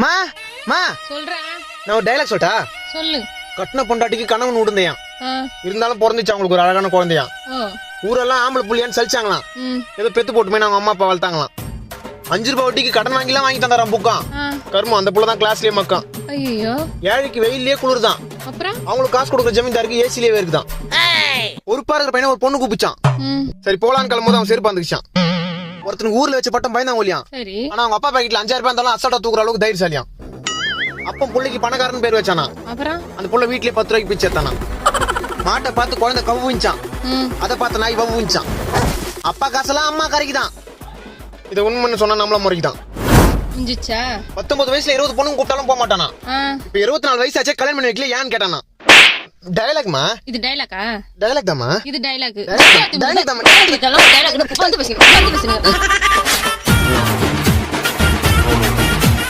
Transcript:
மா மா சொல்றேன். நான் ஒரு டைலாக் சொல்லிட்டா? சொல்லு. கட்டின பொண்டாட்டிக்கு கணவன் விடுந்தையான், ஆ. இருந்தாலும் பிறந்துச்சு அவங்களுக்கு ஒரு அழகான குழந்தையான். ஓ. ஊரெல்லாம் ஆம்பளை புள்ளியான்னு சலிச்சாங்களாம். ஏதோ பெத்து போட்டுமே அவங்க அம்மா அப்பா வளர்த்தாங்களாம். 5 ரூபாய் வட்டிக்கு கடன் வாங்கிலாம் வாங்கி தந்தாராம் புக்கான். கர்மம் அந்த புள்ள தான் கிளாஸ்லயே மக்கான். ஐயோ. ஏழைக்கு வெயிலே குளிர்தான், அப்புறம் அவங்களுக்கு காசு கொடுக்குற ஜமீன்தாருக்கு ஏசிலேயே இருக்குதான். ஒரு பாருங்கிற பையனை ஒரு பொண்ணு கூப்பிச்சான். சரி போலான்னு கிளம்பும்போது அவன் செருப்பு வந்துச்சான். ஒருத்தனுக்கு ஊர்ல வச்ச பட்டம் பயந்தாங்க ஒல்லியான். சரி. ஆனா அவங்க அப்பா பாக்கெட்ல 5000 ரூபாய் இருந்தாலும் அசால்ட்டா தூக்குற அளவுக்கு தைரியசாலியான். அப்ப புள்ளைக்கு பணக்காரன் பேர் வச்சானா. அப்புறம் அந்த புள்ள வீட்லயே 10 ரூபாய்க்கு பிச்சை எடுத்தானா. மாட்டை பார்த்து குழந்தை கவுவிச்சான், அதை பார்த்து நாய் வவுவிச்சான். அப்பா காசெல்லாம் அம்மா கரைக்குதான். இதை உண்மைன்னு சொன்னா நம்மள முறைக்குதான். 19 வயசுல 20 பொண்ணுங்க கூப்பிட்டாலும் போக மாட்டானா. இப்ப 24 வயசு ஆச்சே கல்யாணம் பண்ணி வைக்கல ஏன்னு கேட்டானா. டயலாக்மா இது டைலாக்கா? டயலாக் தாமா இது டைலாக். டயலாக் தாமா. டைலாக் வந்து பேசுங்க.